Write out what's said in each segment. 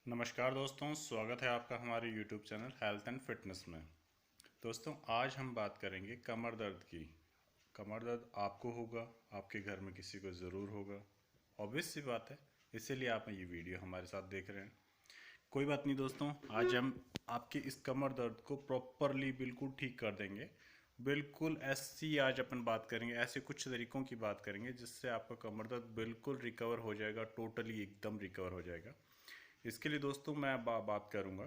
नमस्कार दोस्तों, स्वागत है आपका हमारे YouTube channel health and fitness में। दोस्तों, आज हम बात करेंगे कमर दर्द की। कमर दर्द आपको होगा, आपके घर में किसी को ज़रूर होगा, ऑब्वियस सी बात है। इसीलिए आप ये वीडियो हमारे साथ देख रहे हैं। कोई बात नहीं दोस्तों, आज हम आपके इस कमर दर्द को प्रॉपरली बिल्कुल ठीक कर देंगे। बिल्कुल ऐसी आज अपन बात करेंगे, ऐसे कुछ तरीकों की बात करेंगे जिससे आपका कमर दर्द बिल्कुल रिकवर हो जाएगा, टोटली एकदम रिकवर हो जाएगा। इसके लिए दोस्तों मैं बात करूँगा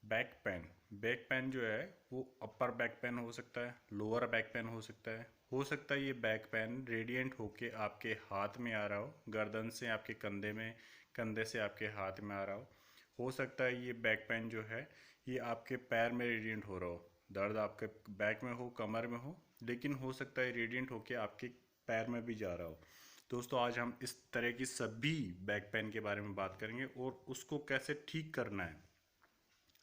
बैक पेन। बैक पेन जो है वो अपर बैक पेन हो सकता है, लोअर बैक पेन हो सकता है ये बैक पेन रेडिएंट होके आपके हाथ में आ रहा हो, गर्दन से आपके कंधे में, कंधे से आपके हाथ में आ रहा हो सकता है ये बैक पेन जो है ये आपके पैर में रेडिएंट हो रहा हो, दर्द आपके बैक में हो, कमर में हो, लेकिन हो सकता है रेडिएंट होके आपके पैर में भी जा रहा हो। दोस्तों, आज हम इस तरह की सभी बैक पेन के बारे में बात करेंगे और उसको कैसे ठीक करना है।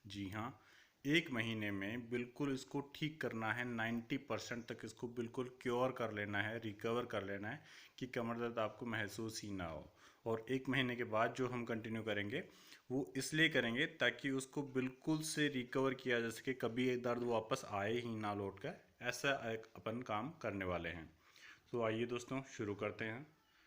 जी हाँ, एक महीने में बिल्कुल इसको ठीक करना है। 90% तक इसको बिल्कुल क्योर कर लेना है, रिकवर कर लेना है कि कमर दर्द आपको महसूस ही ना हो। और एक महीने के बाद जो हम कंटिन्यू करेंगे वो इसलिए करेंगे ताकि उसको बिल्कुल से रिकवर किया जा सके, कभी ये दर्द वापस आए ही ना लौट कर। ऐसा एक अपन काम करने वाले हैं। तो आइए दोस्तों शुरू करते हैं।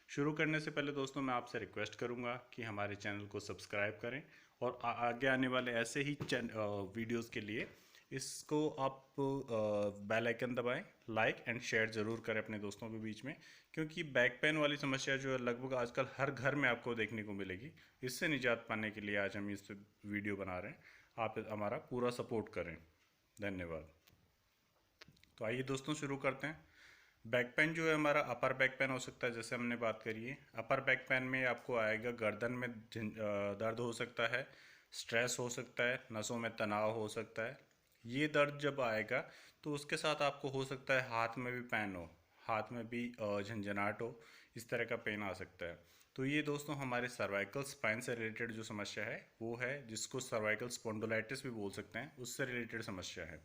शुरू करने से पहले दोस्तों मैं आपसे रिक्वेस्ट करूंगा कि हमारे चैनल को सब्सक्राइब करें और आगे आने वाले ऐसे ही वीडियोस के लिए इसको आप बेल आइकन दबाएं, लाइक एंड शेयर ज़रूर करें अपने दोस्तों के बीच में, क्योंकि बैक पेन वाली समस्या जो है लगभग आजकल हर घर में आपको देखने को मिलेगी। इससे निजात पाने के लिए आज हम इस वीडियो बना रहे हैं। आप हमारा पूरा सपोर्ट करें। धन्यवाद। तो आइए दोस्तों शुरू करते हैं। बैक पेन जो है हमारा अपर बैक पेन हो सकता है, जैसे हमने बात करी है। अपर बैक पेन में आपको आएगा गर्दन में दर्द हो सकता है, स्ट्रेस हो सकता है, नसों में तनाव हो सकता है। ये दर्द जब आएगा तो उसके साथ आपको हो सकता है हाथ में भी पेन हो, हाथ में भी झंझनाहट हो, इस तरह का पेन आ सकता है। तो ये दोस्तों हमारे सर्वाइकल स्पाइन से रिलेटेड जो समस्या है वो है, जिसको सर्वाइकल स्पॉन्डिलाइटिस भी बोल सकते हैं, उससे रिलेटेड समस्या है।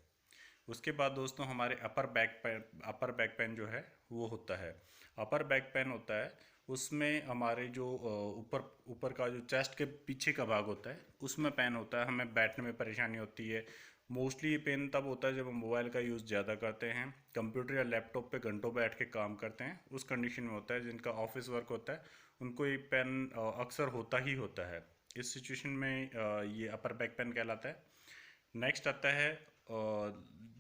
उसके बाद दोस्तों हमारे अपर बैक पेन जो है वो होता है। अपर बैक पेन होता है उसमें हमारे जो ऊपर ऊपर का जो चेस्ट के पीछे का भाग होता है उसमें पेन होता है, हमें बैठने में परेशानी होती है। मोस्टली ये पेन तब होता है जब हम मोबाइल का यूज़ ज़्यादा करते हैं, कंप्यूटर या लैपटॉप पे घंटों बैठ के काम करते हैं, उस कंडीशन में होता है। जिनका ऑफिस वर्क होता है उनको ये पेन अक्सर होता ही होता है। इस सिचुएशन में ये अपर बैक पेन कहलाता है। नेक्स्ट आता है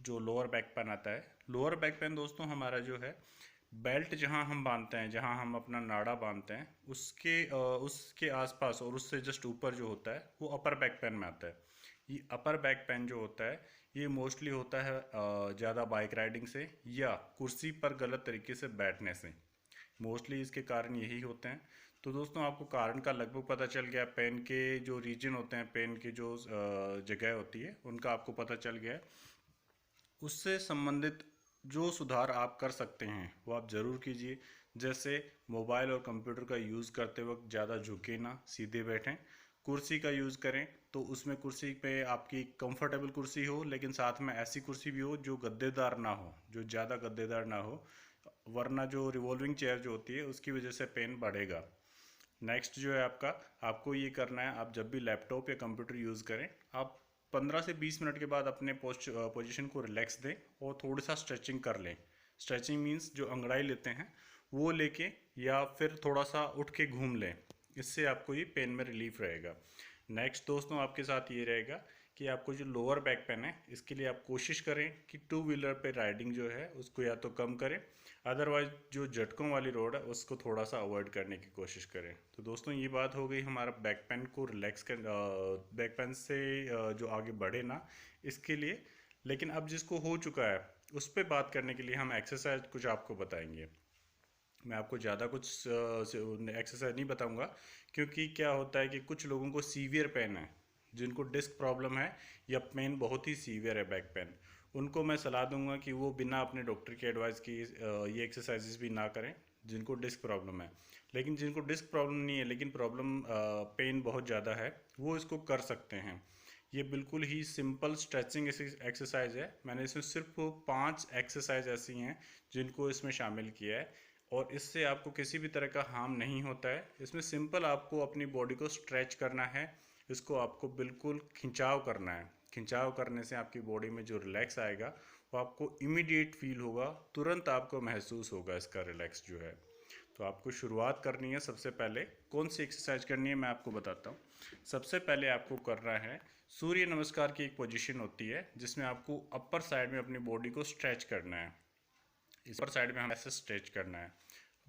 जो लोअर बैक पेन आता है। लोअर बैक पेन दोस्तों हमारा जो है बेल्ट जहां हम बांधते हैं, जहां हम अपना नाड़ा बांधते हैं, उसके आसपास और उससे जस्ट ऊपर जो होता है वो अपर बैक पेन में आता है। ये अपर बैक पेन जो होता है ये मोस्टली होता है ज़्यादा बाइक राइडिंग से या कुर्सी पर गलत तरीके से बैठने से। मोस्टली इसके कारण यही होते हैं। तो दोस्तों आपको कारण का लगभग पता चल गया, पेन के जो रीजन होते हैं, पेन की जो जगह होती है उनका आपको पता चल गया है। उससे संबंधित जो सुधार आप कर सकते हैं वो आप ज़रूर कीजिए। जैसे मोबाइल और कंप्यूटर का यूज़ करते वक्त ज़्यादा झुके ना, सीधे बैठें। कुर्सी का यूज़ करें तो उसमें कुर्सी पे आपकी कंफर्टेबल कुर्सी हो, लेकिन साथ में ऐसी कुर्सी भी हो जो गद्देदार ना हो, जो ज़्यादा गद्देदार ना हो, वरना जो रिवॉल्विंग चेयर जो होती है उसकी वजह से पेन बढ़ेगा। नेक्स्ट जो है आपका, आपको ये करना है, आप जब भी लैपटॉप या कंप्यूटर यूज़ करें आप 15 से 20 मिनट के बाद अपने पोजीशन को रिलैक्स दें और थोड़ा सा स्ट्रेचिंग कर लें। स्ट्रेचिंग मीन्स जो अंगड़ाई लेते हैं वो लेके या फिर थोड़ा सा उठ के घूम लें, इससे आपको ये पेन में रिलीफ रहेगा। नेक्स्ट दोस्तों आपके साथ ये रहेगा कि आपको जो लोअर बैक पेन है इसके लिए आप कोशिश करें कि टू व्हीलर पे राइडिंग जो है उसको या तो कम करें, अदरवाइज जो झटकों वाली रोड है उसको थोड़ा सा अवॉइड करने की कोशिश करें। तो दोस्तों ये बात हो गई हमारा बैक पेन को रिलैक्स कर, बैक पेन से जो आगे बढ़े ना इसके लिए। लेकिन अब जिसको हो चुका है उस पर बात करने के लिए हम एक्सरसाइज कुछ आपको बताएंगे। मैं आपको ज़्यादा कुछ एक्सरसाइज नहीं बताऊंगा, क्योंकि क्या होता है कि कुछ लोगों को सीवियर पेन है, जिनको डिस्क प्रॉब्लम है या पेन बहुत ही सीवियर है बैक पेन, उनको मैं सलाह दूंगा कि वो बिना अपने डॉक्टर की एडवाइस की ये एक्सरसाइजेस भी ना करें जिनको डिस्क प्रॉब्लम है। लेकिन जिनको डिस्क प्रॉब्लम नहीं है लेकिन प्रॉब्लम पेन बहुत ज़्यादा है वो इसको कर सकते हैं। ये बिल्कुल ही सिंपल स्ट्रेचिंग एक्सरसाइज है। मैंने इसमें सिर्फ 5 एक्सरसाइज ऐसी हैं जिनको इसमें शामिल किया है और इससे आपको किसी भी तरह का हार्म नहीं होता है। इसमें सिंपल आपको अपनी बॉडी को स्ट्रेच करना है, इसको आपको बिल्कुल खिंचाव करना है। खिंचाव करने से आपकी बॉडी में जो रिलैक्स आएगा वो आपको इमीडिएट फील होगा, तुरंत आपको महसूस होगा इसका रिलैक्स जो है। तो आपको शुरुआत करनी है। सबसे पहले कौन सी एक्सरसाइज करनी है मैं आपको बताता हूँ। सबसे पहले आपको करना है, सूर्य नमस्कार की एक पोजीशन होती है जिसमें आपको अपर साइड में अपनी बॉडी को स्ट्रेच करना है। इस पर साइड में हमें ऐसे स्ट्रेच करना है,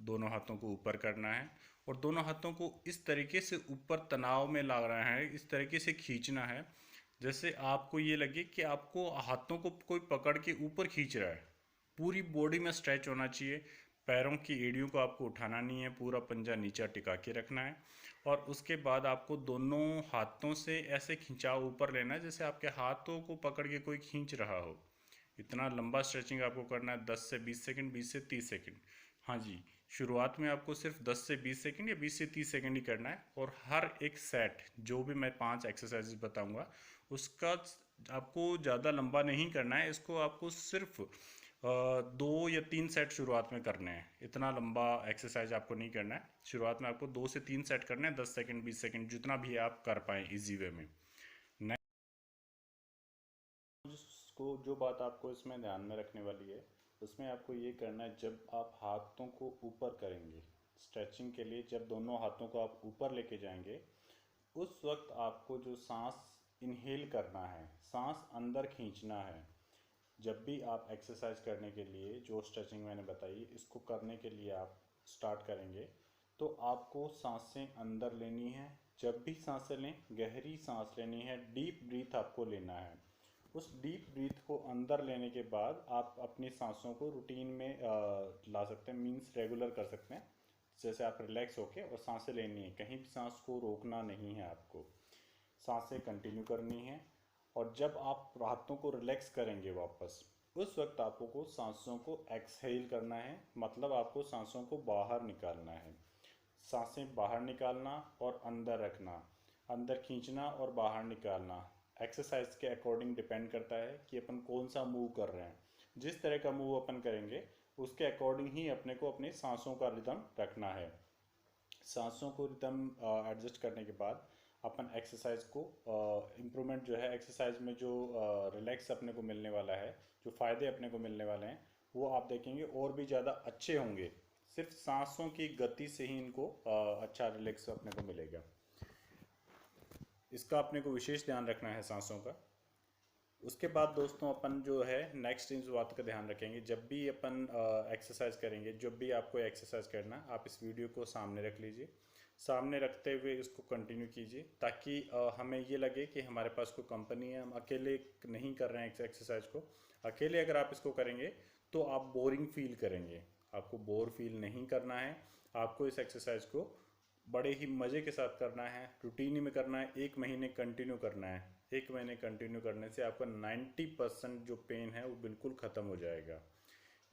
दोनों हाथों को ऊपर करना है और दोनों हाथों को इस तरीके से ऊपर तनाव में ला रहा है, इस तरीके से खींचना है जैसे आपको ये लगे कि आपको हाथों को कोई पकड़ के ऊपर खींच रहा है। पूरी बॉडी में स्ट्रेच होना चाहिए। पैरों की एड़ियों को आपको उठाना नहीं है, पूरा पंजा नीचा टिका के रखना है और उसके बाद आपको दोनों हाथों से ऐसे खिंचाव ऊपर लेना है जैसे आपके हाथों को पकड़ के कोई खींच रहा हो। इतना लंबा स्ट्रेचिंग आपको करना है, 10 से 20 सेकंड, 20 से 30 सेकंड। हाँ जी, शुरुआत में आपको सिर्फ 10 से 20 सेकंड या 20 से 30 सेकंड ही करना है और हर एक सेट जो भी मैं 5 एक्सरसाइजेज बताऊंगा उसका आपको ज़्यादा लंबा नहीं करना है। इसको आपको सिर्फ 2 या 3 सेट शुरुआत में करने हैं। इतना लंबा एक्सरसाइज आपको नहीं करना है। शुरुआत में आपको 2 से 3 सेट करने हैं, 10 सेकंड 20 सेकंड जितना भी आप कर पाएँ इजी वे में। जिसको जो बात आपको इसमें ध्यान में रखने वाली है उसमें आपको ये करना है, जब आप हाथों को ऊपर करेंगे स्ट्रेचिंग के लिए, जब दोनों हाथों को आप ऊपर लेके जाएंगे उस वक्त आपको जो सांस इनहेल करना है, सांस अंदर खींचना है। जब भी आप एक्सरसाइज करने के लिए जो स्ट्रेचिंग मैंने बताई इसको करने के लिए आप स्टार्ट करेंगे तो आपको सांसें अंदर लेनी है। जब भी सांसें लें गहरी सांस लेनी है, डीप ब्रीथ आपको लेना है। उस डीप ब्रीथ को अंदर लेने के बाद आप अपनी सांसों को रूटीन में ला सकते हैं, मीन्स रेगुलर कर सकते हैं। जैसे आप रिलैक्स होके और सांसें लेनी है, कहीं भी सांस को रोकना नहीं है, आपको सांसें कंटिन्यू करनी है। और जब आप हाथों को रिलैक्स करेंगे वापस उस वक्त आपको सांसों को एक्सहेल करना है, मतलब आपको सांसों को बाहर निकालना है। सांसें बाहर निकालना और अंदर रखना, अंदर खींचना और बाहर निकालना एक्सरसाइज के अकॉर्डिंग डिपेंड करता है कि अपन कौन सा मूव कर रहे हैं। जिस तरह का मूव अपन करेंगे उसके अकॉर्डिंग ही अपने को अपने सांसों का रिदम रखना है। सांसों को रिदम एडजस्ट करने के बाद अपन एक्सरसाइज को इम्प्रूवमेंट जो है एक्सरसाइज में जो रिलैक्स अपने को मिलने वाला है, जो फ़ायदे अपने को मिलने वाले हैं वो आप देखेंगे और भी ज़्यादा अच्छे होंगे। सिर्फ सांसों की गति से ही इनको अच्छा रिलैक्स अपने को मिलेगा। इसका अपने को विशेष ध्यान रखना है सांसों का। उसके बाद दोस्तों अपन जो है नेक्स्ट इस बात का ध्यान रखेंगे, जब भी अपन एक्सरसाइज करेंगे, जब भी आपको एक्सरसाइज करना आप इस वीडियो को सामने रख लीजिए। सामने रखते हुए इसको कंटिन्यू कीजिए ताकि हमें ये लगे कि हमारे पास कोई कंपनी है, हम अकेले नहीं कर रहे हैं एक्सरसाइज को। अकेले अगर आप इसको करेंगे तो आप बोरिंग फील करेंगे, आपको बोर फील नहीं करना है। आपको इस एक्सरसाइज को बड़े ही मज़े के साथ करना है, रूटीन में करना है, 1 महीने कंटिन्यू करना है। 1 महीने कंटिन्यू करने से आपका 90% जो पेन है वो बिल्कुल ख़त्म हो जाएगा।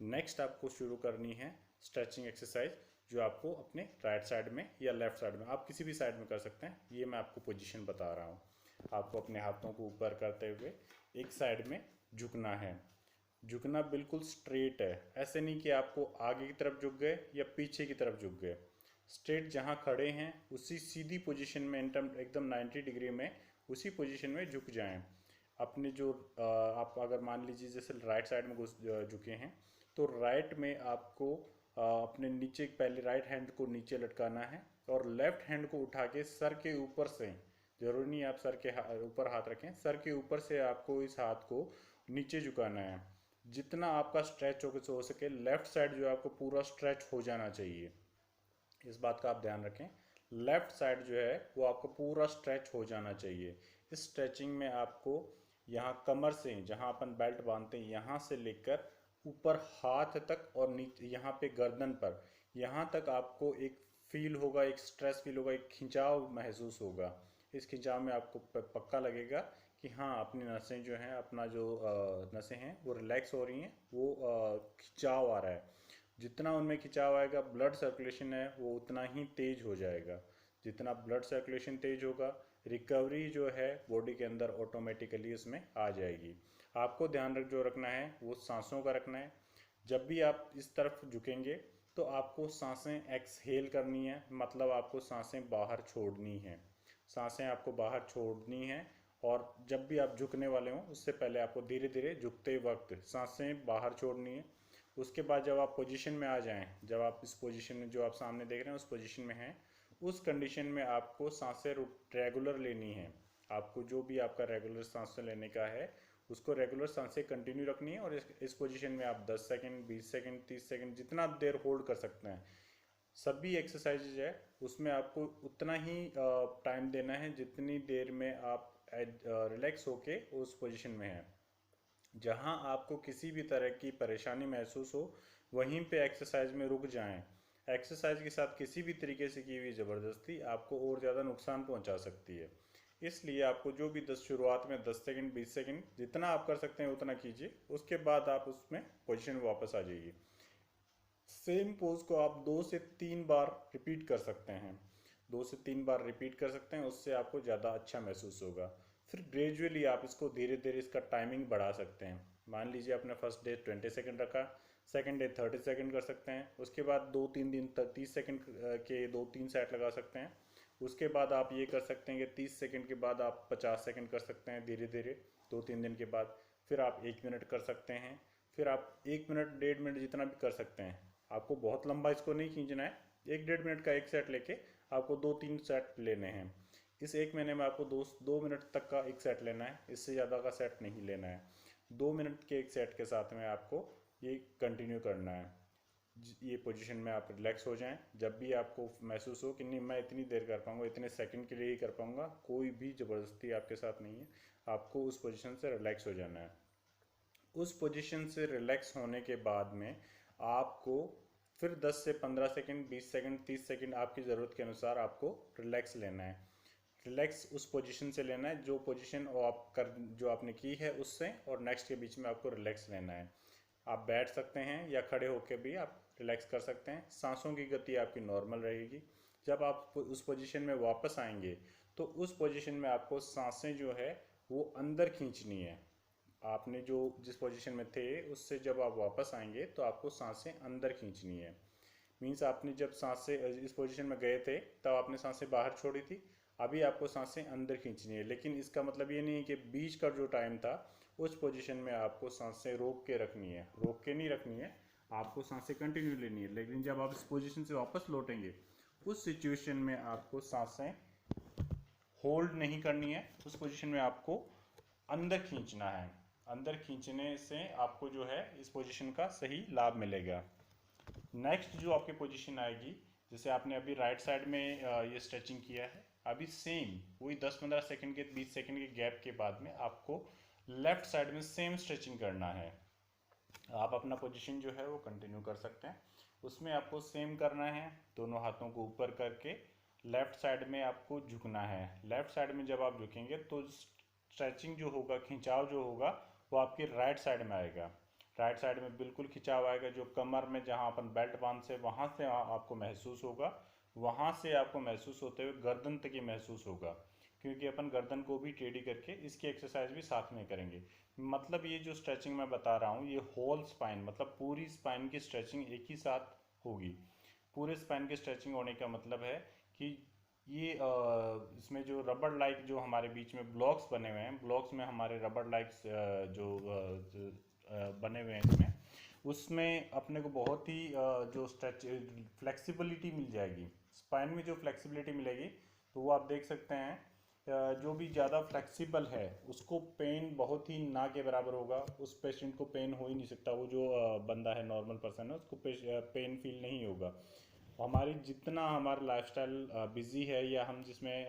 नेक्स्ट आपको शुरू करनी है स्ट्रेचिंग एक्सरसाइज, जो आपको अपने राइट साइड में या लेफ्ट साइड में, आप किसी भी साइड में कर सकते हैं। ये मैं आपको पोजीशन बता रहा हूँ। आपको अपने हाथों को ऊपर करते हुए एक साइड में झुकना है। झुकना बिल्कुल स्ट्रेट है, ऐसे नहीं कि आपको आगे की तरफ झुक गए या पीछे की तरफ झुक गए। स्ट्रेट जहाँ खड़े हैं उसी सीधी पोजीशन में एकदम 90 डिग्री में उसी पोजीशन में झुक जाएं। अपने जो आप अगर मान लीजिए जैसे राइट साइड में घुस झुके हैं तो राइट में आपको अपने नीचे पहले राइट हैंड को नीचे लटकाना है और लेफ्ट हैंड को उठा के सर के ऊपर से, जरूरी नहीं आप सर के ऊपर हाथ रखें, सर के ऊपर से आपको इस हाथ को नीचे झुकाना है। जितना आपका स्ट्रेच हो सके, लेफ्ट साइड जो है आपको पूरा स्ट्रेच हो जाना चाहिए। इस बात का आप ध्यान रखें, लेफ्ट साइड जो है वो आपको पूरा स्ट्रेच हो जाना चाहिए। इस स्ट्रेचिंग में आपको यहाँ कमर से, जहाँ अपन बेल्ट बांधते हैं, यहाँ से लेकर ऊपर हाथ तक और नीचे यहाँ पे गर्दन पर, यहाँ तक आपको एक फील होगा, एक स्ट्रेस फील होगा, एक खिंचाव महसूस होगा। इस खिंचाव में आपको पक्का लगेगा कि हाँ अपनी नसें जो हैं, अपना जो नसें हैं वो रिलैक्स हो रही हैं, वो खिंचाव आ रहा है। जितना उनमें खिंचाव आएगा ब्लड सर्कुलेशन है वो उतना ही तेज हो जाएगा। जितना ब्लड सर्कुलेशन तेज होगा रिकवरी जो है बॉडी के अंदर ऑटोमेटिकली उसमें आ जाएगी। आपको ध्यान जो रखना है वो सांसों का रखना है। जब भी आप इस तरफ झुकेंगे तो आपको सांसें एक्सहेल करनी है, मतलब आपको सांसें बाहर छोड़नी है। सांसें आपको बाहर छोड़नी है, और जब भी आप झुकने वाले हों उससे पहले आपको धीरे धीरे झुकते वक्त सांसें बाहर छोड़नी है। उसके बाद जब आप पोजीशन में आ जाएं, जब आप इस पोजीशन में जो आप सामने देख रहे हैं उस पोजीशन में हैं, उस कंडीशन में आपको सांसें रेगुलर लेनी है। आपको जो भी आपका रेगुलर सांसें लेने का है उसको रेगुलर सांसें कंटिन्यू रखनी है, और इस पोजीशन में आप 10 सेकंड, 20 सेकंड, 30 सेकंड जितना देर होल्ड कर सकते हैं। सभी एक्सरसाइजेज है उसमें आपको उतना ही टाइम देना है जितनी देर में आप रिलैक्स होके उस पोजीशन में हैं। जहां आपको किसी भी तरह की परेशानी महसूस हो वहीं पे एक्सरसाइज में रुक जाएं। एक्सरसाइज के साथ किसी भी तरीके से की हुई ज़बरदस्ती आपको और ज़्यादा नुकसान पहुंचा सकती है। इसलिए आपको जो भी 10 शुरुआत में 10 सेकंड, 20 सेकंड जितना आप कर सकते हैं उतना कीजिए। उसके बाद आप उसमें पोजीशन में वापस आ जाइए। सेम पोज को आप 2 से 3 बार रिपीट कर सकते हैं। 2 से 3 बार रिपीट कर सकते हैं, उससे आपको ज़्यादा अच्छा महसूस होगा। फिर ग्रेजुअली आप इसको धीरे धीरे इसका टाइमिंग बढ़ा सकते हैं। मान लीजिए आपने फर्स्ट डे 20 सेकंड रखा, सेकंड डे 30 सेकंड कर सकते हैं, उसके बाद 2-3 दिन तक 30 सेकंड के 2-3 सेट लगा सकते हैं। उसके बाद आप ये कर सकते हैं कि 30 सेकंड के बाद आप 50 सेकंड कर सकते हैं धीरे धीरे 2-3 दिन के बाद। फिर आप 1 मिनट कर सकते हैं। फिर आप 1 मिनट, 1.5 मिनट जितना भी कर सकते हैं। आपको बहुत लंबा इसको नहीं खींचना है। 1-1.5 मिनट का एक सेट लेके आपको 2-3 सेट लेने हैं। इस 1 महीने में आपको 2 मिनट तक का एक सेट लेना है, इससे ज़्यादा का सेट नहीं लेना है। 2 मिनट के एक सेट के साथ में आपको ये कंटिन्यू करना है। ये पोजीशन में आप रिलैक्स हो जाएं। जब भी आपको महसूस हो कि नहीं मैं इतनी देर कर पाऊंगा, इतने सेकंड के लिए ही कर पाऊंगा, कोई भी ज़बरदस्ती आपके साथ नहीं है, आपको उस पोजीशन से रिलैक्स हो जाना है। उस पोजीशन से रिलैक्स होने के बाद में आपको फिर 10 से 15 सेकंड, 20 सेकंड, 30 सेकंड आपकी ज़रूरत के अनुसार आपको रिलैक्स लेना है। रिलैक्स उस पोजीशन से लेना है जो पोजीशन जो आपने की है उससे और नेक्स्ट के बीच में आपको रिलैक्स लेना है। आप बैठ सकते हैं या खड़े होकर भी आप रिलैक्स कर सकते हैं। सांसों की गति आपकी नॉर्मल रहेगी। जब आप उस पोजीशन में वापस आएंगे तो उस पोजीशन में आपको सांसें जो है वो अंदर खींचनी है। आपने जो जिस पोजीशन में थे उससे जब आप वापस आएंगे तो आपको सांसें अंदर खींचनी है। मीन्स आपने जब सांसें इस पोजीशन में गए थे तब आपने सांसें बाहर छोड़ी थी, अभी आपको सांसें अंदर खींचनी है। लेकिन इसका मतलब ये नहीं है कि बीच का जो टाइम था उस पोजीशन में आपको सांसें रोक के रखनी है, रोक के नहीं रखनी है, आपको सांसें कंटिन्यू लेनी है। लेकिन जब आप इस पोजीशन से वापस लौटेंगे उस सिचुएशन में आपको सांसें होल्ड नहीं करनी है, उस पोजीशन में आपको अंदर खींचना है। अंदर खींचने से आपको जो है इस पोजीशन का सही लाभ मिलेगा। नेक्स्ट जो आपकी पोजीशन आएगी, जैसे आपने अभी राइट साइड में ये स्ट्रेचिंग किया है, अभी सेम वही 10-15 सेकंड के 20 सेकंड के गैप के बाद में आपको लेफ्ट साइड में सेम स्ट्रेचिंग करना है। आप अपना पोजीशन जो है वो कंटिन्यू कर सकते हैं। उसमें आपको सेम करना है, दोनों हाथों को ऊपर करके लेफ्ट साइड में आपको झुकना है। लेफ्ट साइड में जब आप झुकेंगे तो स्ट्रेचिंग जो होगा, खिंचाव जो होगा वो आपके राइट साइड में आएगा। राइट साइड में बिल्कुल खिंचाव आएगा, जो कमर में जहाँ अपन बेल्ट बांध से वहाँ से आपको महसूस होगा, वहाँ से आपको महसूस होते हुए गर्दन तक ही महसूस होगा, क्योंकि अपन गर्दन को भी टेढ़ी करके इसकी एक्सरसाइज भी साथ में करेंगे। मतलब ये जो स्ट्रेचिंग मैं बता रहा हूँ ये होल स्पाइन, मतलब पूरी स्पाइन की स्ट्रेचिंग एक ही साथ होगी। पूरे स्पाइन की स्ट्रेचिंग होने का मतलब है कि ये इसमें जो रबड़ लाइक जो हमारे बीच में ब्लॉक्स बने हुए हैं, ब्लॉक्स में हमारे रबड़ लाइक्स बने हुए हैं इसमें, उसमें अपने को बहुत ही जो स्ट्रेच फ्लेक्सिबिलिटी मिल जाएगी। स्पाइन में जो फ्लेक्सिबिलिटी मिलेगी तो वो आप देख सकते हैं, जो भी ज़्यादा फ्लेक्सिबल है उसको पेन बहुत ही ना के बराबर होगा। उस पेशेंट को पेन हो ही नहीं सकता, वो जो बंदा है नॉर्मल पर्सन है उसको पेन फील नहीं होगा। हमारी जितना हमारा लाइफस्टाइल बिजी है या हम जिसमें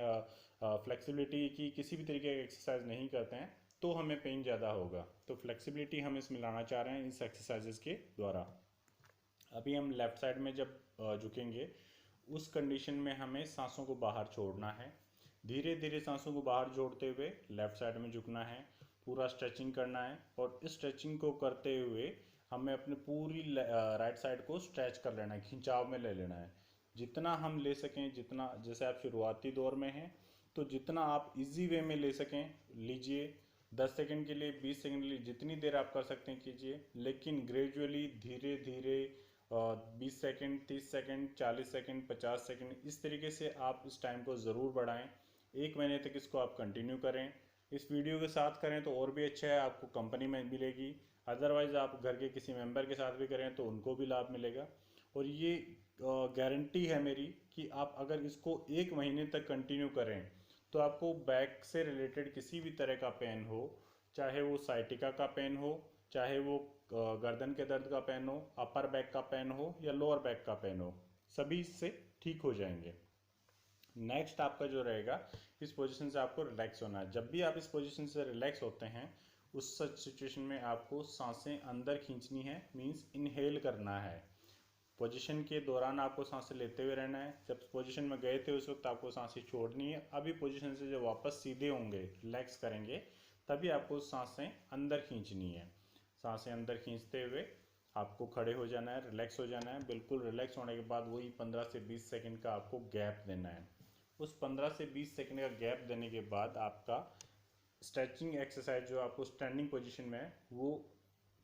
फ्लेक्सिबिलिटी की किसी भी तरीके की एक्सरसाइज नहीं करते हैं तो हमें पेन ज़्यादा होगा। तो फ्लेक्सिबिलिटी हम इसमें लाना चाह रहे हैं इस एक्सरसाइजेस के द्वारा। अभी हम लेफ़्ट साइड में जब झुकेंगे उस कंडीशन में हमें सांसों को बाहर छोड़ना है। धीरे धीरे सांसों को बाहर जोड़ते हुए लेफ़्ट साइड में झुकना है, पूरा स्ट्रेचिंग करना है, और इस स्ट्रेचिंग को करते हुए हमें अपनी पूरी राइट साइड को स्ट्रेच कर लेना है, खिंचाव में ले लेना है। जितना हम ले सकें, जितना, जैसे आप शुरुआती दौर में हैं तो जितना आप इजी वे में ले सकें लीजिए। 10 सेकंड के लिए, 20 सेकंड के लिए, जितनी देर आप कर सकते हैं कीजिए, लेकिन ग्रेजुअली धीरे धीरे 20 सेकंड, 30 सेकंड, 40 सेकंड, 50 सेकंड, इस तरीके से आप इस टाइम को ज़रूर बढ़ाएं। 1 महीने तक इसको आप कंटिन्यू करें। इस वीडियो के साथ करें तो और भी अच्छा है, आपको कंपनी में मिलेगी। अदरवाइज़ आप घर के किसी मेंबर के साथ भी करें तो उनको भी लाभ मिलेगा। और ये गारंटी है मेरी कि आप अगर इसको 1 महीने तक कंटिन्यू करें तो आपको बैक से रिलेटेड किसी भी तरह का पेन हो, चाहे वो साइटिका का पेन हो, चाहे वो गर्दन के दर्द का पेन हो, अपर बैक का पेन हो या लोअर बैक का पेन हो, सभी इससे ठीक हो जाएंगे। नेक्स्ट आपका जो रहेगा, इस पोजीशन से आपको रिलैक्स होना है। जब भी आप इस पोजीशन से रिलैक्स होते हैं उस सच सिचुएशन में आपको सांसें अंदर खींचनी है, मीन्स इनहेल करना है। पोजीशन के दौरान आपको सांसें लेते हुए रहना है। जब पोजीशन में गए थे उस वक्त आपको सांसें छोड़नी है। अभी पोजीशन से जब वापस सीधे होंगे, रिलैक्स करेंगे, तभी आपको सांसें अंदर खींचनी है। सांसें अंदर खींचते हुए आपको खड़े हो जाना है, रिलैक्स हो जाना है। बिल्कुल रिलैक्स होने के बाद वही 15 से 20 सेकंड का आपको गैप देना है। उस 15 से 20 सेकंड का गैप देने के बाद आपका स्ट्रेचिंग एक्सरसाइज जो आपको स्टैंडिंग पोजीशन में है वो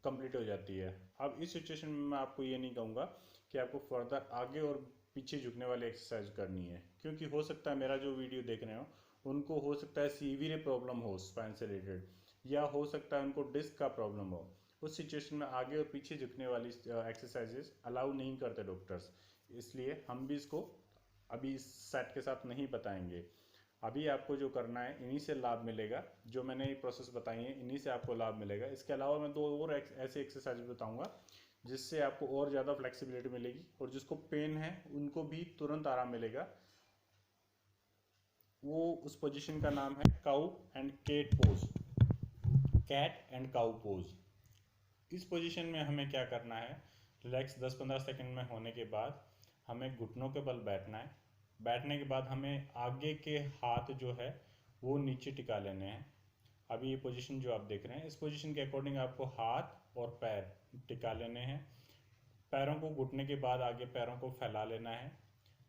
कंप्लीट हो जाती है। अब इस सिचुएशन में मैं आपको ये नहीं कहूँगा कि आपको फर्दर आगे और पीछे झुकने वाली एक्सरसाइज करनी है, क्योंकि हो सकता है मेरा जो वीडियो देख रहे हो उनको हो सकता है सीवियर प्रॉब्लम हो स्पाइन से रिलेटेड, या हो सकता है उनको डिस्क का प्रॉब्लम हो। उस सिचुएशन में आगे और पीछे झुकने वाली एक्सरसाइजेस अलाउ नहीं करते डॉक्टर्स, इसलिए हम भी इसको अभी इस सेट के साथ नहीं बताएंगे। अभी आपको जो करना है इन्हीं से लाभ मिलेगा, जो मैंने ये प्रोसेस बताई है इन्हीं से आपको लाभ मिलेगा। इसके अलावा मैं 2 और ऐसे एक्सरसाइज बताऊंगा जिससे आपको और ज़्यादा फ्लेक्सिबिलिटी मिलेगी, और जिसको पेन है उनको भी तुरंत आराम मिलेगा। वो उस पोजीशन का नाम है cow and cat pose, cat and cow pose. इस पोजीशन में हमें क्या करना है, रिलैक्स 10-15 सेकंड में होने के बाद हमें घुटनों के बल बैठना है। बैठने के बाद हमें आगे के हाथ जो है वो नीचे टिका लेने हैं। अभी ये पोजीशन जो आप देख रहे हैं, इस पोजीशन के अकॉर्डिंग आपको हाथ और पैर टिका लेने हैं। पैरों को घुटने के बाद आगे पैरों को फैला लेना है।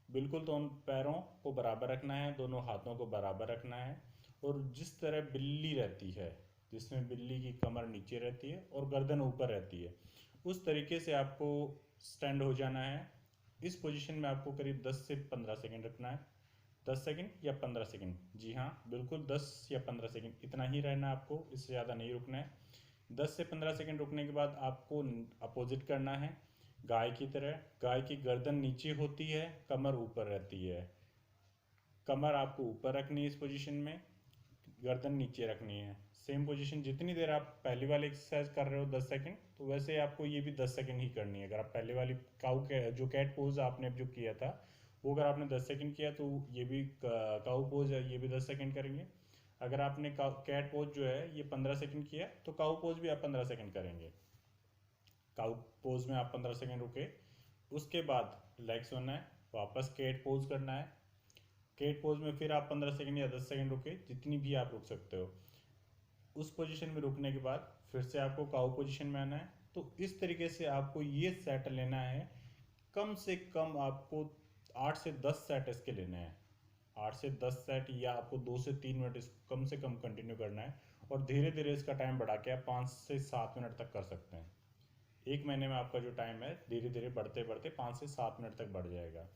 बिल्कुल दोनों पैरों को बराबर रखना है, दोनों हाथों को बराबर रखना है। और जिस तरह बिल्ली रहती है, जिसमें बिल्ली की कमर नीचे रहती है और गर्दन ऊपर रहती है, उस तरीके से आपको स्टैंड हो जाना है। इस पोजीशन में आपको करीब 10 से 15 सेकंड रखना है। 10 सेकंड या 15 सेकंड, जी हाँ बिल्कुल 10 या 15 सेकंड इतना ही रहना है आपको, इससे ज़्यादा नहीं रुकना है। 10 से 15 सेकंड रुकने के बाद आपको अपोजिट करना है, गाय की तरह। गाय की गर्दन नीचे होती है, कमर ऊपर रहती है। कमर आपको ऊपर रखनी है इस पोजीशन में, गर्दन नीचे रखनी है। सेम पोजीशन जितनी देर आप पहली वाली एक्सरसाइज कर रहे हो 10 सेकंड, तो वैसे आपको ये भी 10 सेकंड ही करनी है। अगर आप पहले वाली काऊ के जो कैट पोज आपने जो किया था वो अगर आपने 10 सेकंड किया तो ये भी काऊ पोज है, ये भी 10 सेकंड करेंगे। अगर आपने कैट पोज जो है ये 15 सेकंड किया तो काऊ पोज भी आप 15 सेकंड करेंगे। काउ पोज में आप 15 सेकंड रुके, उसके बाद रिलैक्स होना है, वापस कैट पोज करना है। कैट पोज में फिर आप 15 सेकंड या 10 सेकंड रुके, जितनी भी आप रुक सकते हो। उस पोजीशन में रुकने के बाद फिर से आपको काउ पोजीशन में आना है। तो इस तरीके से आपको ये सेट लेना है। कम से कम आपको 8 से 10 सेट इसके लेने हैं। 8 से 10 सेट, या आपको 2 से 3 मिनट इसको कम से कम कंटिन्यू करना है। और धीरे धीरे इसका टाइम बढ़ा के आप 5 से 7 मिनट तक कर सकते हैं। 1 महीने में आपका जो टाइम है धीरे धीरे बढ़ते बढ़ते 5 से 7 मिनट तक बढ़ जाएगा।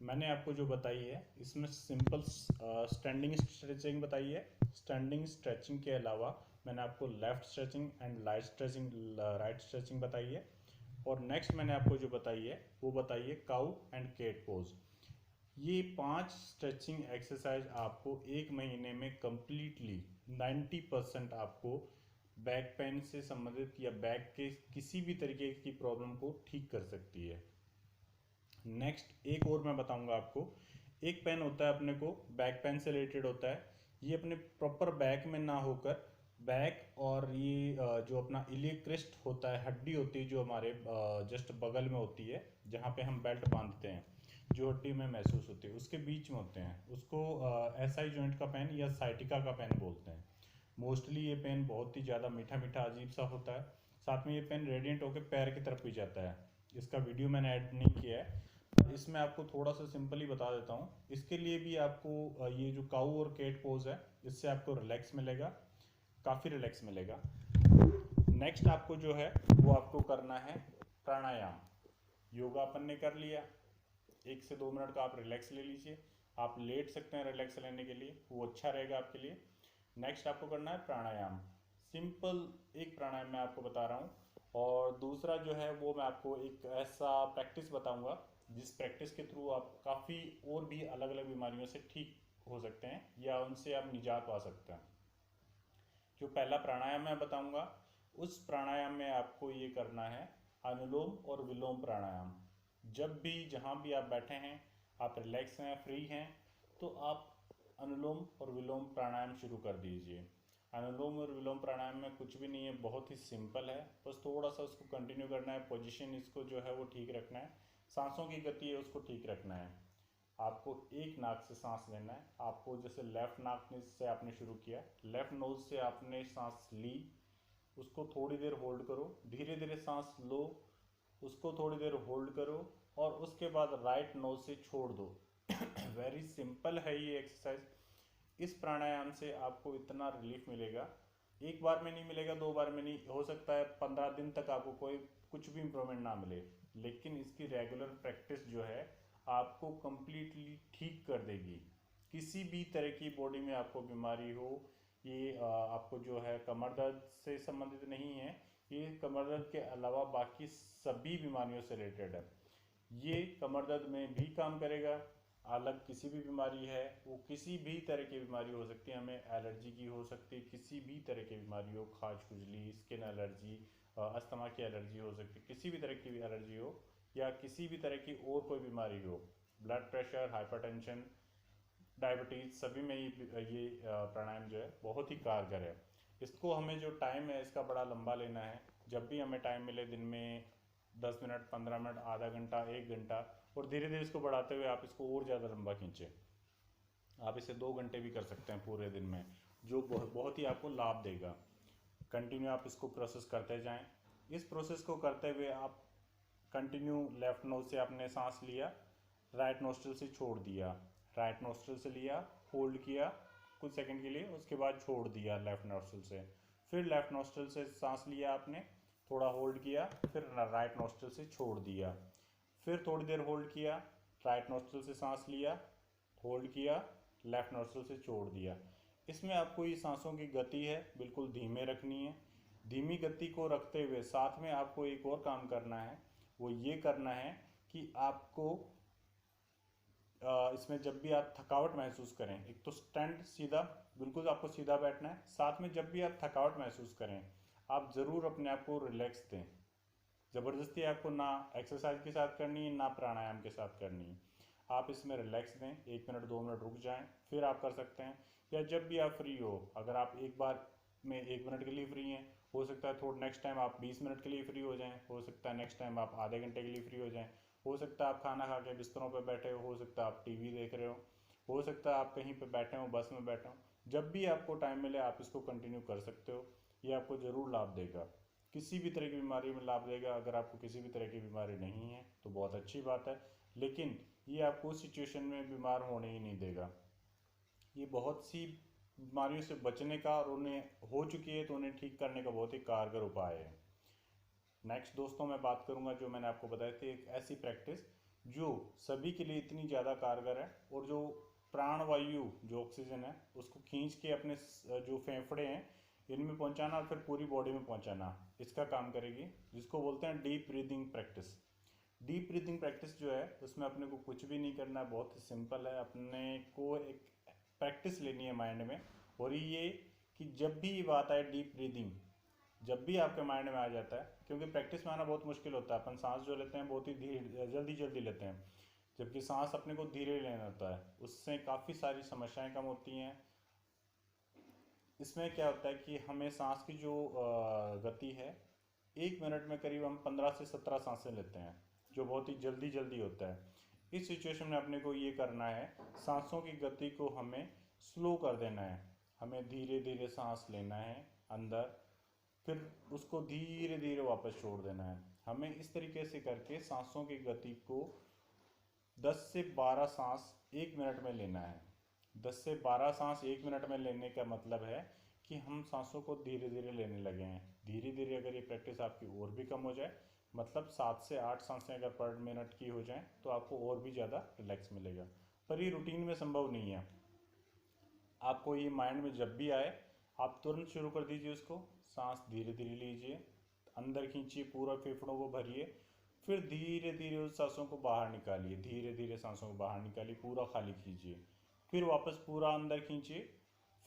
मैंने आपको जो बताई है इसमें सिंपल स्टैंडिंग स्ट्रेचिंग बताई है। स्टैंडिंग स्ट्रेचिंग के अलावा मैंने आपको left stretching and right stretching बताई है। और नेक्स्ट मैंने आपको जो बताई है वो बताई है काउ एंड केट पोज। ये 5 स्ट्रेचिंग एक्सरसाइज आपको 1 महीने में कम्प्लीटली 90% आपको बैक पेन से संबंधित या बैक के किसी भी तरीके की प्रॉब्लम को ठीक कर सकती है। नेक्स्ट एक और मैं बताऊंगा आपको। एक पेन होता है अपने को बैक पेन से रिलेटेड होता है, ये अपने प्रॉपर बैक में ना होकर बैक और ये जो अपना इलियक क्रेस्ट होता है, हड्डी होती है जो हमारे जस्ट बगल में होती है, जहाँ पे हम बेल्ट बांधते हैं, जो हड्डी में महसूस होती है उसके बीच में होते हैं, उसको एसआई जॉइंट का पेन या साइटिका का पेन बोलते हैं। मोस्टली ये पेन बहुत ही ज़्यादा मीठा मीठा अजीब सा होता है। साथ में ये पेन रेडिएंट होकर पैर की तरफ भी जाता है। इसका वीडियो मैंने ऐड नहीं किया है, इसमें आपको थोड़ा सा सिंपली बता देता हूँ। इसके लिए भी आपको ये जो काऊ और केट पोज है इससे आपको रिलैक्स मिलेगा, काफ़ी रिलैक्स मिलेगा। नेक्स्ट आपको जो है वो आपको करना है प्राणायाम। योगा अपन ने कर लिया, 1 से 2 मिनट का आप रिलैक्स ले लीजिए। आप लेट सकते हैं रिलैक्स लेने के लिए, वो अच्छा रहेगा आपके लिए। नेक्स्ट आपको करना है प्राणायाम। सिंपल एक प्राणायाम मैं आपको बता रहा हूँ, और दूसरा जो है वो मैं आपको एक ऐसा प्रैक्टिस बताऊंगा जिस प्रैक्टिस के थ्रू आप काफ़ी और भी अलग अलग बीमारियों से ठीक हो सकते हैं या उनसे आप निजात पा सकते हैं। जो पहला प्राणायाम मैं बताऊंगा, उस प्राणायाम में आपको ये करना है अनुलोम और विलोम प्राणायाम। जब भी जहाँ भी आप बैठे हैं, आप रिलैक्स हैं, फ्री हैं, तो आप अनुलोम और विलोम प्राणायाम शुरू कर दीजिए। अनुलोम और विलोम प्राणायाम में कुछ भी नहीं है, बहुत ही सिंपल है, बस थोड़ा सा उसको कंटिन्यू करना है, पोजीशन इसको जो है वो ठीक रखना है, सांसों की गति है उसको ठीक रखना है। आपको एक नाक से सांस लेना है। आपको जैसे लेफ्ट नाक से आपने शुरू किया, लेफ्ट नोज से आपने सांस ली, उसको थोड़ी देर होल्ड करो, धीरे धीरे सांस लो, उसको थोड़ी देर होल्ड करो, और उसके बाद राइट नोज से छोड़ दो। वेरी सिंपल है ये एक्सरसाइज। इस प्राणायाम से आपको इतना रिलीफ मिलेगा, एक बार में नहीं मिलेगा, दो बार में नहीं, हो सकता है 15 दिन तक आपको कोई कुछ भी इंप्रूवमेंट ना मिले, लेकिन इसकी रेगुलर प्रैक्टिस जो है आपको कंप्लीटली ठीक कर देगी। किसी भी तरह की बॉडी में आपको बीमारी हो, ये आपको जो है कमर दर्द से संबंधित नहीं है, ये कमर दर्द के अलावा बाकी सभी बीमारियों से रिलेटेड है। ये कमर दर्द में भी काम करेगा। अलग किसी भी बीमारी है, वो किसी भी तरह की बीमारी हो सकती है, हमें एलर्जी की हो सकती है, किसी भी तरह की बीमारी हो, खाज खुजली, स्किन एलर्जी, अस्थमा की एलर्जी हो सकती है, किसी भी तरह की भी एलर्जी हो, या किसी भी तरह की और कोई बीमारी हो, ब्लड प्रेशर, हाइपरटेंशन, डायबिटीज़, सभी में ये प्राणायाम जो है बहुत ही कारगर है। इसको हमें जो टाइम है इसका बड़ा लंबा लेना है। जब भी हमें टाइम मिले, दिन में 10 मिनट, 15 मिनट, आधा घंटा, 1 घंटा, और धीरे धीरे इसको बढ़ाते हुए आप इसको और ज़्यादा लंबा खींचें। आप इसे 2 घंटे भी कर सकते हैं पूरे दिन में, जो बहुत ही आपको लाभ देगा। कंटिन्यू आप इसको प्रोसेस करते जाएं। इस प्रोसेस को करते हुए आप कंटिन्यू, लेफ्ट नोज से आपने सांस लिया, राइट नोस्ट्रल से छोड़ दिया, राइट नोस्ट्रल से लिया, होल्ड किया कुछ सेकंड के लिए, उसके बाद छोड़ दिया लेफ्ट नोस्ट्रल से, फिर लेफ्ट नोस्ट्रल से सांस लिया आपने, थोड़ा होल्ड किया, फिर राइट नोस्ट्रल से छोड़ दिया, फिर थोड़ी देर होल्ड किया, राइट नोस्ट्रल से सांस लिया, होल्ड किया, लेफ्ट नोस्ट्रल से छोड़ दिया। इसमें आपको ये सांसों की गति है बिल्कुल धीमे रखनी है। धीमी गति को रखते हुए साथ में आपको एक और काम करना है, वो ये करना है कि आपको इसमें जब भी आप थकावट महसूस करें, एक तो स्टैंड सीधा, बिल्कुल आपको सीधा बैठना है, साथ में जब भी आप थकावट महसूस करें, आप ज़रूर अपने आप को रिलैक्स दें। ज़बरदस्ती आपको ना एक्सरसाइज के साथ करनी है, ना प्राणायाम के साथ करनी है। आप इसमें रिलैक्स दें, 1 मिनट 2 मिनट रुक जाएं, फिर आप कर सकते हैं। या जब भी आप फ्री हो, अगर आप एक बार में 1 मिनट के लिए फ्री हैं, हो सकता है थोड़ा नेक्स्ट टाइम आप 20 मिनट के लिए फ्री हो जाएं, हो सकता है नेक्स्ट टाइम आप आधे घंटे के लिए फ्री हो जाएं, हो सकता है आप खाना खा के बिस्तरों पर बैठे हो सकता है आप टीवी देख रहे हो सकता है आप कहीं पर बैठे हो, बस में बैठे हो। जब भी आपको टाइम मिले आप इसको कंटिन्यू कर सकते हो, ये आपको ज़रूर लाभ देगा। किसी भी तरह की बीमारी में लाभ देगा। अगर आपको किसी भी तरह की बीमारी नहीं है तो बहुत अच्छी बात है, लेकिन ये आपको उस सिचुएशन में बीमार होने ही नहीं देगा। ये बहुत सी बीमारियों से बचने का और उन्हें हो चुकी है तो उन्हें ठीक करने का बहुत ही कारगर उपाय है। नेक्स्ट दोस्तों मैं बात करूंगा, जो मैंने आपको बताई थी, एक ऐसी प्रैक्टिस जो सभी के लिए इतनी ज़्यादा कारगर है, और जो प्राणवायु, जो ऑक्सीजन है, उसको खींच के अपने जो फेफड़े हैं इनमें पहुंचाना और फिर पूरी बॉडी में पहुंचाना, इसका काम करेगी, जिसको बोलते हैं deep breathing practice. Deep breathing practice जो है उसमें अपने को कुछ भी नहीं करना, बहुत ही सिंपल है। अपने को एक प्रैक्टिस लेनी है माइंड में, और ये कि जब भी ये बात आए डीप ब्रीदिंग, जब भी आपके माइंड में आ जाता है, क्योंकि प्रैक्टिस में आना बहुत मुश्किल होता है, अपन सांस जो लेते हैं बहुत ही धीरे, जल्दी जल्दी लेते हैं, जबकि सांस अपने को धीरे लेना होता है, उससे काफ़ी सारी समस्याएं कम होती हैं। इसमें क्या होता है कि हमें सांस की जो गति है, 1 मिनट में करीब हम 15 से 17 सांसें लेते हैं, जो बहुत ही जल्दी जल्दी होता है। इस सिचुएशन में अपने को ये करना है, सांसों की गति को हमें स्लो कर देना है। हमें धीरे धीरे सांस लेना है अंदर, फिर उसको धीरे धीरे वापस छोड़ देना है। हमें इस तरीके से करके सांसों की गति को 10 से 12 सांस 1 मिनट में लेना है। 10 से 12 सांस 1 मिनट में लेने का मतलब है कि हम सांसों को धीरे धीरे लेने लगे हैं। धीरे धीरे अगर ये प्रैक्टिस आपकी और भी कम हो जाए, मतलब 7 से 8 सांसें अगर पर मिनट की हो जाएं, तो आपको और भी ज़्यादा रिलैक्स मिलेगा। पर ये रूटीन में संभव नहीं है। आपको ये माइंड में जब भी आए आप तुरंत शुरू कर दीजिए उसको। सांस धीरे धीरे लीजिए, अंदर खींचिए, पूरा फेफड़ों को भरिए, फिर धीरे धीरे उस सांसों को बाहर निकालिए, धीरे धीरे सांसों को बाहर निकालिए, पूरा खाली कीजिए, फिर वापस पूरा अंदर खींचिए,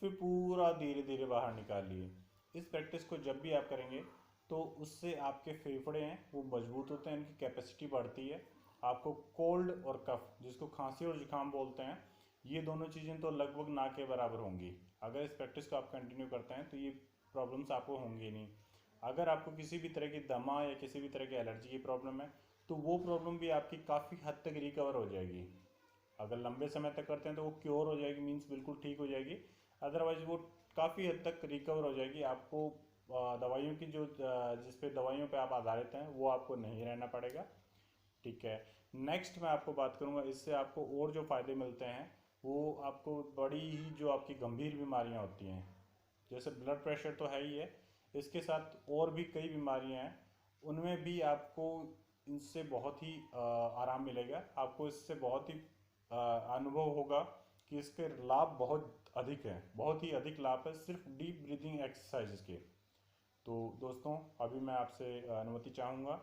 फिर पूरा धीरे धीरे बाहर निकालिए। इस प्रैक्टिस को जब भी आप करेंगे तो उससे आपके फेफड़े हैं वो मजबूत होते हैं, इनकी कैपेसिटी बढ़ती है। आपको कोल्ड और कफ, जिसको खांसी और जुकाम बोलते हैं, ये दोनों चीज़ें तो लगभग ना के बराबर होंगी। अगर इस प्रैक्टिस को आप कंटिन्यू करते हैं तो ये प्रॉब्लम्स आपको होंगी नहीं। अगर आपको किसी भी तरह की दमा या किसी भी तरह की एलर्जी की प्रॉब्लम है तो वो प्रॉब्लम भी आपकी काफ़ी हद तक रिकवर हो जाएगी। अगर लंबे समय तक करते हैं तो वो क्योर हो जाएगी, मीन्स बिल्कुल ठीक हो जाएगी। अदरवाइज वो काफ़ी हद तक रिकवर हो जाएगी। आपको दवाइयों की जो जिस पे दवाइयों पे आप आधारित हैं वो आपको नहीं रहना पड़ेगा। ठीक है, नेक्स्ट मैं आपको बात करूंगा इससे आपको और जो फ़ायदे मिलते हैं वो आपको बड़ी ही जो आपकी गंभीर बीमारियां होती हैं, जैसे ब्लड प्रेशर तो है ही है, इसके साथ और भी कई बीमारियां हैं, उनमें भी आपको इनसे बहुत ही आराम मिलेगा। आपको इससे बहुत ही अनुभव होगा कि इसके लाभ बहुत अधिक हैं, बहुत ही अधिक लाभ है सिर्फ डीप ब्रीदिंग एक्सरसाइज के। तो दोस्तों अभी मैं आपसे अनुमति चाहूँगा।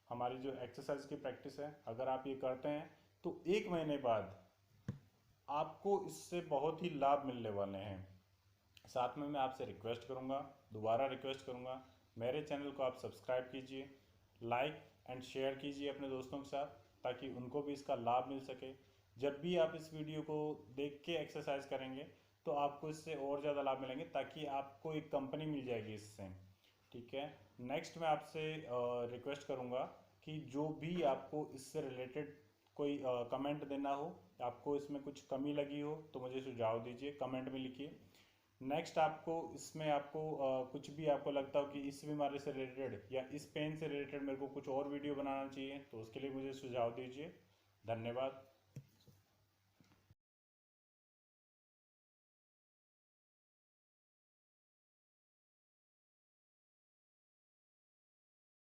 हमारी जो एक्सरसाइज की प्रैक्टिस है अगर आप ये करते हैं तो 1 महीने बाद आपको इससे बहुत ही लाभ मिलने वाले हैं। साथ में मैं आपसे रिक्वेस्ट करूंगा, दोबारा रिक्वेस्ट करूंगा, मेरे चैनल को आप सब्सक्राइब कीजिए, लाइक एंड शेयर कीजिए अपने दोस्तों के साथ, ताकि उनको भी इसका लाभ मिल सके। जब भी आप इस वीडियो को देख के एक्सरसाइज करेंगे तो आपको इससे और ज़्यादा लाभ मिलेंगे, ताकि आपको एक कंपनी मिल जाएगी इससे। ठीक है, नेक्स्ट मैं आपसे रिक्वेस्ट करूंगा कि जो भी आपको इससे रिलेटेड कोई कमेंट देना हो, आपको इसमें कुछ कमी लगी हो तो मुझे सुझाव दीजिए, कमेंट में लिखिए। नेक्स्ट आपको इसमें आपको कुछ भी आपको लगता हो कि इस बीमारी से रिलेटेड या इस पेन से रिलेटेड मेरे को कुछ और वीडियो बनाना चाहिए तो उसके लिए मुझे सुझाव दीजिए। धन्यवाद।